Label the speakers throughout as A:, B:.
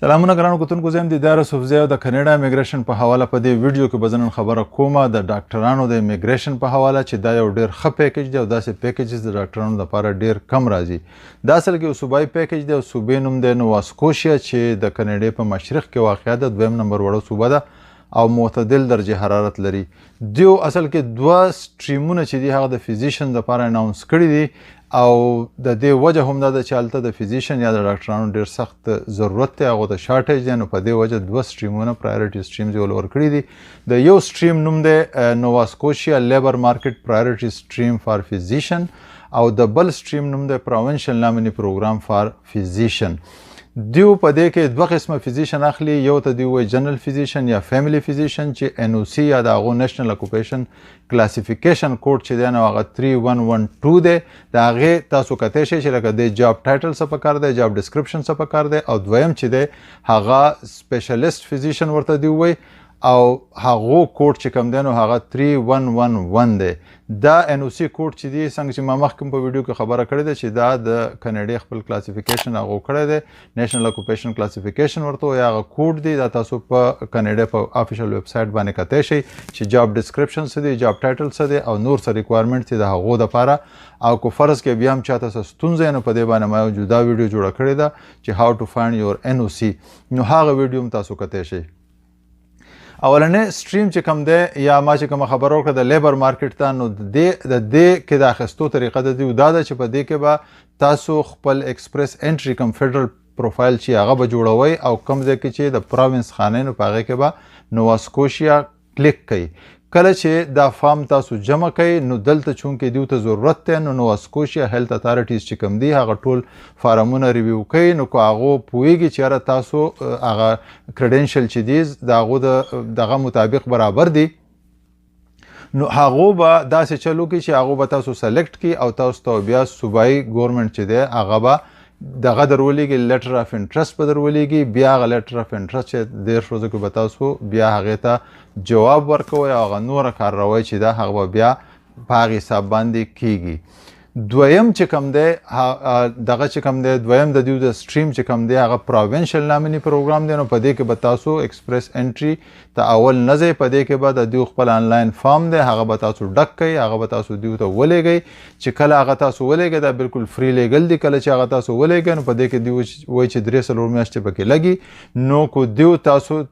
A: سلامونه ګرانو کتونکو، زه یم دیدار یوسفزی او د کاناډا امیګریشن په حواله په دې ویډیو کې به زه نن خبره کوم د ډاکټرانو د امیګریشن په حواله چې دا یو ډېر ښه پیکیج دی او داسې پیکیجز د ډاکټرانو لپاره ډېر کم راځي. دا اصل کې یو صوبایي پیکیج دی او صوبې نوم دی نووا سکوشیا چې د کاناډا په مشرق کې واقع ده، دویم نمبر وړه صوبه ده او معتدل درجه حرارت لري. دیو اصل کې دوه سټریمونه چې دي هغه د فیزیشن لپاره اناونس کړي دي او د دې وجه هم دا ده چې هلته د فیزیشن یا د ډاکټرانو ډېر سخت ضرورت دی، هغو ته شارټیج دی. نو په دې وجه دوه سټریمونه پرایورټي سټریمز یې ورکړي دي. د یو سټریم نوم دی نووا سکوشیا لیبر مارکیټ پرایورټي سټریم فار فیزیشن او د بل سټریم نوم دی پروینشل نامني پروګرام فار فیزیشن. دیو په دې کې دوه قسمه فیزیشن اخلي، یو ته دی وایي جنرال فیزیشن یا فیملی فیزیشن چې ان او سی یا د هغو نیشنل اکوپیشن کلاسیفیکیشن کوډ چې دی نو هغه 3112 دی. د هغې تاسو کتی شئ چې لکه د جاب ټایټل څه پکار دی، جاب ډسکرپشن څه پکار دی، او دویم چې دی هغه سپیشلیست فیزیشن ورته دی وایي او هغو کوډ چې کوم دی نو هغه 3111 دی. دا ان او سی کوډ چې دی څنګه چې ما مخکې په ویډیو کې خبره کړې ده چې دا د کاناډا خپل کلاسیفیکیشن هغه کړی دی، نیشنل اکوپیشن کلاسیفیکیشن ورته وایي، هغه کوډ دی. دا تاسو په کاناډا په افیشل ویب سایټ باندې کتی شئ چې جاب ډسکرپشن څه دی، جاب ټایټل څه دی او نور څه ریکوایرمنټ دی د هغو دپاره. او که فرض کې بیا هم چاته څه ستونزه نو په دې باندې ما یو جدا ویډیو جوړه کړې ده چې هاو ټو فایند یور ان او سی، نو هغه ویډیو هم تاسو کتی شئ. اولنې سټریم چې کوم دی یا ما چې کومه خبره وکړه د لیبر مارکیټ ته، نو د دې کې د اخیستو طریقه د دې دا ده چې په دې کې به تاسو خپل ایکسپریس انټري کوم فیډرل پروفایل چې هغه به جوړوئ او کوم ځای کې چې د پروینس خانې نو په هغې کې به نووا سکوشیا کلیک کوئ. کله چې دا فارم تاسو جمع کوئ نو دلته چونکې دیو ته ضرورت دی نو نووا سکوشیا هیلث اتھارټیز چې کوم دی هغه ټول فارمونه ریویو کوي. نو که هغو پوهیږي چې یاره تاسو هغه کریډنشل چې دی د هغو دغه مطابق برابر دی نو هغو به داسې چل وکړي چې هغو به تاسو سلیکټ کړي او تاسو ته بیا صوبایي ګورنمنټ چې دی هغه به دغه درولېږي، لیټر اف انټرست به درولېږي. بیا هغه لیټر اف انټرست چې 10 ورځو کې به تاسو بیا هغې ته جواب ورکوئ او هغه نوره کارروی چې ده هغه به بیا په هغې حساب باندې کیږي. دویم چې کوم دی دغه چې کوم دی دویم د دیو د سټریم چې کوم دی هغه پروینشل نامني پروګرام دی. نو په دې کې به تاسو ایکسپریس انټري ته اول نه ځئ، په دې کې به د دیو خپل آنلاین فارم دی هغه به تاسو ډک کوئ، هغه به تاسو دیو ته ولېږئ. چې کله هغه تاسو ولېږئ دا بالکل فری لیګل دی. کله چې هغه تاسو ولېږئ نو په دې کې دیو وایي چې 3 میاشتې پکې لګي. نو کو دیو تاسو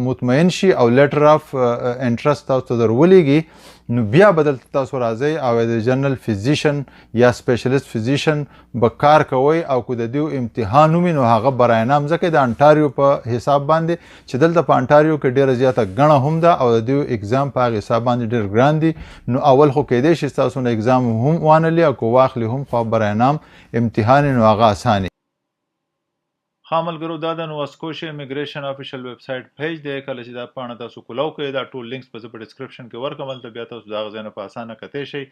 A: مطمئن شي او لیټر اف انټرست تاسو ته در ولېږي نو بیا به دلته تاسو راځئ او د جنرال فیزیشن یا سپیشلیست فیزیشن به کار کوئ او که د دیو امتحان ومي نو هغه برای نام ځکه د انټاریو په حساب باندې چې دلته په انټاریو کې ډېره زیاته ګڼه هم ده او د دیو اگزام په هغه حساب باندې ډېر ګران دي. نو اول خو کیدای شي ستاسو نه اگزام هم وانلي او که واخلي هم خو برای نام امتحان نو هغه اساني. خاملګرو دا د نووا سکوشیا امیګریشن افیشل ویب سایټ پیج دی. کله چې دا پاڼه تاسو کولاو کوئ دا ټول لینکس به زه په ډسکرپشن کې ورکړم، هلته بیا تاسو د هغه ځای نه په اسانه کتی شئ.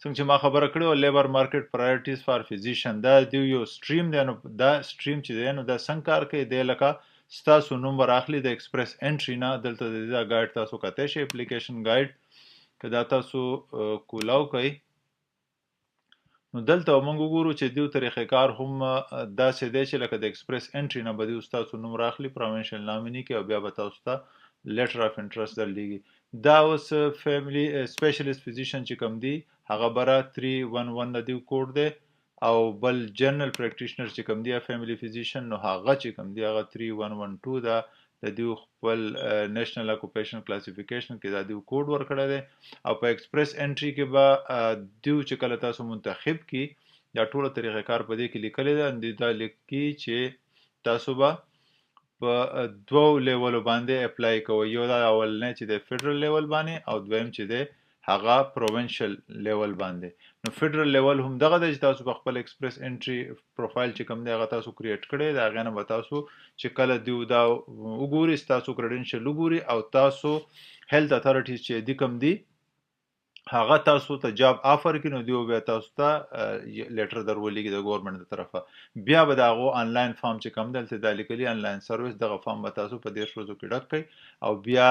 A: څنګه چې ما خبره کړې وه لیبر مارکیټ پرایورټیز فار فیزیشن دا دیو یو سټریم دی. نو دا سټریم چې دی نو دا څنګه کار کوي دی لکه ستاسو نوم به راخلي د ایکسپریس انټري نه، دلته د دې دا ګایډ تاسو کتی شئ اپلیکیشن ګایډ. که دا تاسو کولاو کوئ نو دلته موږ وګورو چې دیو طریقې کار هم داسې دی چې لکه د ایکسپریس انټري نه به دیو ستاسو نوم راخلي پروینشل نامني کې او بیا به تاسو ته لیټر اف انټرست درلیږي. دا اوس فیملی سپیشلیست فیزیشن چې کوم دی هغه بره 311 د دیو کوډ دی او بل جنرال پریکټیشنر چې کوم دی فیملی فیزیشن نو هغه چې کوم دی هغه 3112 ده. د دیو خپل نیشنل اکوپیشن کلاسیفیکیشن کې دا دیو کوډ ورکړی دی او په ایکسپریس انټري کې به دیو چې کله تاسو منتخب کی دا ټوله طریقې کار په دې کې لیکلی ده. دا لیکي چې تاسو به په دوو لیولو باندې اپلای کوئ، یو دا اولنی چې د فیډرل لیول باندې او دویم چې دی هغه پروینشل لیول باندې. نو فیډرل لیول هم دغه دی چې تاسو په خپل ایکسپریس انټري پروفایل چې کوم دی هغه تاسو کریټ کړی د هغې نه به تاسو چې کله دیو دا وګوري ستاسو کریډنشل وګوري او تاسو هیلث اتھارټیز چې دی کوم دی هغه تاسو ته جاب آفر کړي نو دیو بیا تاسو ته لیټر در ولېږي د ګورنمنټ د طرفه. بیا به د هغو آنلاین فارم چې کوم دی هلته دا لیکلي آنلاین سروس دغه فارم به تاسو په 10 ورځو کې ډک کړئ او بیا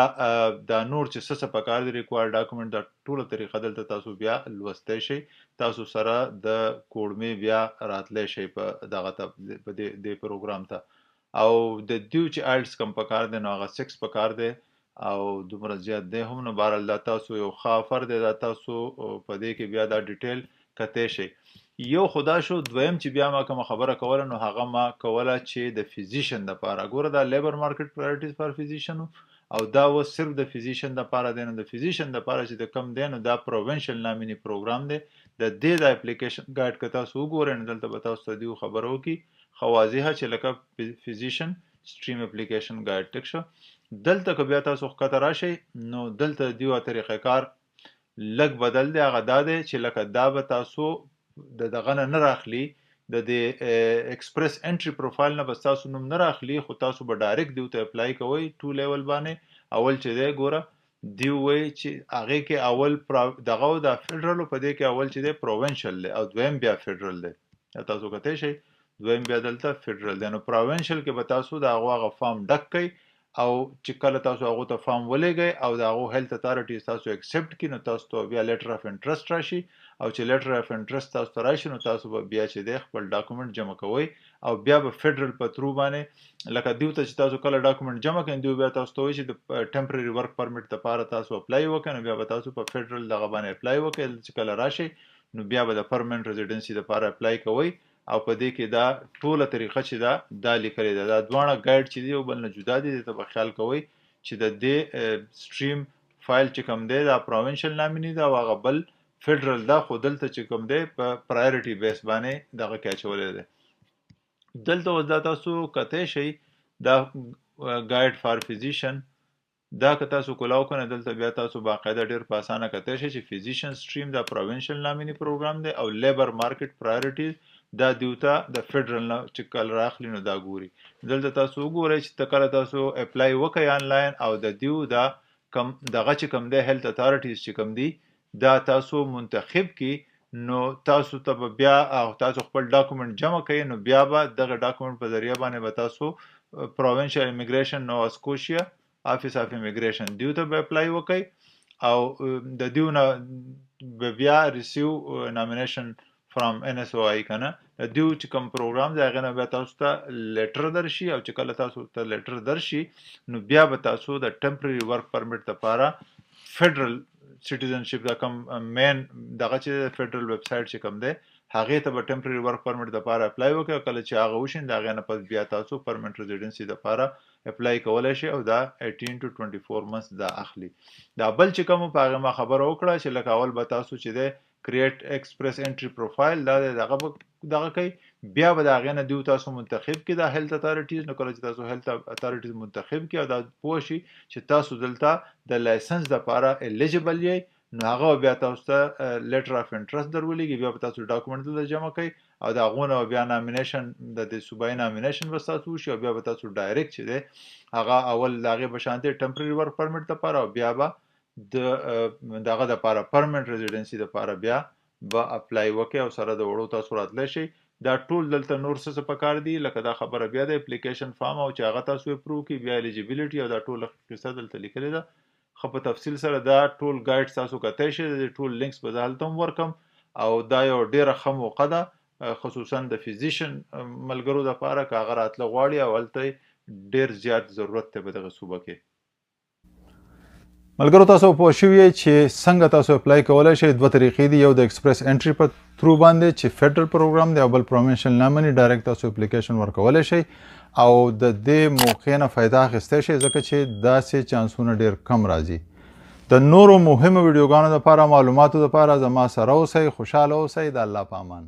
A: دا نور چې څه څه پکار دي ریکوایر ډاکومنټ دا ټوله طریقه دلته تاسو بیا لوستی شئ. تاسو سره د کوډمې بیا راتلی شئ په دغه ته په دې پروګرام ته او د دیو چې آیلټس کم پکار دی نو هغه 6 پکار دی او دومره زیات دی هم نو بهرحال دا تاسو یو ښه افر دی دا تاسو په دې کې بیا دا ډیټیل کتی شئ. یو خدا شو دویم چې بیا ما کومه خبره کوله نو هغه ما کوله چې د فیزیشن دپاره ګوره دا لیبر مارکیټ پرایورټیز فار فیزیشن او دا و صرف د فیزیشن دپاره دی نو د فیزیشن دپاره چې د کم دی نو دا پروونشل نامینی پروګرام دی د دې د اپلیکیشن ګایډ که تاسو وګورئ نو دلته به تاسو ته دیو خبره وکړي ښه واضحه چې لکه فیزیشن سټریم اپلیکیشن ګایډ ټیک شو. دلته که بیا تاسو ښکته راشئ نو دلته دیو طریقه کار لږ بدل دی هغه دا دی چې لکه دا به تاسو د دغه نه راخلي د دې ایکسپریس انټری پروفایل نه بس تاسو نوم نه راخلي خو تاسو به ډایرکټ دیو ته اپلای کوئ 2 لیول باندې اول چې دی ګوره دیو وایي چې هغې کې اول دغه و د فیډرل په دې کې اول چې دی پروونشل دی او دویم بیا فیډرل دی تاسو کتی شئ دویم بیا دلته فیډرل دی نو پروونشل کې به تاسو د هغه فارم ډک کوئ او چې کله تاسو هغه ته فارم ولېږئ او د هغه هیلث اتھارټیز تاسو اکسپټ کړي نو تاسو ته بیا لیټر اف انټرست راشي او چې لیټر اف انټرست تاسو ته راشي نو تاسو به بیا چې دی خپل ډاکومنټ جمع کوئ او بیا به فیډرل په تھرو باندې لکه دیو ته چې تاسو کله ډاکومنټ جمع کړئ دیو بیا تاسو ته وایي چې د ټمپرري ورک پرمیټ دپاره تاسو اپلای وکړئ نو بیا به تاسو په فیډرل دغه باندې اپلای وکړئ چې کله راشئ نو بیا به د پرمننټ ریزیډنسي دپاره اپلای کوئ او په دې کې دا ټوله طریقه چې دا لیکلې ده دا دواړه ګایډ چې دی یو بل نه جدا دي دې ته به خیال کوئ چې د دې سټریم فایل چې کوم دی دا پروونشل نامینی ده او هغه بل فیډرل ده خو دلته چې کوم دی په پرایورټي بیس باندې دغه کې اچولی دی. دلته اوس دا تاسو کتی شئ دا ګایډ فار فیزیشن دا که تاسو کولاو کنه دلته بیا تاسو باقاعده ډیر په اسانه کتی شئ چې فیزیشن سټریم دا پروونشل نامینی پروګرام دی او لیبر مارکیټ پرایورټیز دا دیوته د فیډرل نه چې کله راخلي نو دا ګوري دلته تاسو وګورئ چې کله تاسو اپلای وکئ آنلاین او د دیو دا کم دغه چې کوم دی هیلث اتھارټیز چې کوم دی دا تاسو منتخب کی نو تاسو ته بیا تاسو خپل ډاکومنټ جمع کړئ نو بیا به دغه ډاکومنټ په ذریعه باندې به تاسو پروونشل امیګریشن نو اسکوشیا افیس اف امیګریشن دیو ته به اپلای وکئ او د دیو نه بیا ریسیو نامینیشن فرام NSOI کنه دیو چې کوم پروګرام دی هغه نه بیا تاسو ته لیټر درشي او چې کله تاسو ته لیټر درشي نو بیا به تاسو د ټمپرري ورک پرمیټ لپاره فیډرل سټیزنشپ دا کوم مین دغه چې فیډرل ویب سایټ چې کوم دی هغې ته به ټمپرري ورک پرمیټ لپاره اپلای وکړئ کله چې هغه وشي د هغې نه پس بیا تاسو پرمنټ ریزیډنسي لپاره اپلای کولی شئ او دا 18 to 24 months دا اخلي. دا بل چې کوم په هغې ما خبره وکړه چې لکه اول به تاسو چې دی کریټ ایکسپریس انټری پروفایل دا دغه کوي بیا به د هغې نه دیو تاسو منتخب کړي دا هیلث اتھارټیز نو کله چې تاسو هیلث اتھارټیز منتخب کړي او دا پوه شي چې تاسو دلته د لایسنس دپاره الیجبل یې نو هغه بیا تاسو ته لیټر اف انټرست درولېږي بیا به تاسو ډاکومنټ دلته جمع کوئ او د هغو نه بیا نامینیشن د دې صوبایي نامینیشن به ستاسو وشي او بیا به تاسو ډایرکټ چې دی هغه اول د هغې به شانتې ټمپرري ورک پرمیټ دپاره او بیا به د دغه دپاره پرمننټ ریزیډنسي دپاره بیا به اپلای وکړئ او سره د وړو تاسو راتلی شئ. دا ټول دلته نور څه پکار دي لکه دا خبره بیا د اپلیکیشن فارم او چې هغه تاسو اپروو کړي بیا الیجیبیلیټي او دا ټوله قصه دلته لیکلې ده ښه په تفصیل سره دا ټول ګایډ تاسو کتی شئ د ټول لینکس به زه هلته هم ورکم او دا یو ډیره ښه موقع ده خصوصا د فیزیشن ملګرو دپاره که هغه راتله غواړي او هلته ډیر زیات ضرورت دی په دغه صوبه کې. ملګرو تاسو پوه شوي چې څنګه تاسو اپلای کولی شئ دوه طریقې دي یو د ایکسپریس انټري په تھرو باندې چې فیډرل پروګرام دی او بل پروونشل نامنی ډایرکټ تاسو اپلیکیشن ورکولی شئ او د دې موقع نه فایده اخیستی شئ ځکه چې داسې چانسونه ډیر کم راځي. د نورو مهمو ویډیوګانو دپاره معلوماتو دپاره زما سره اوسئ خوشحاله اوسئ د الله په امان.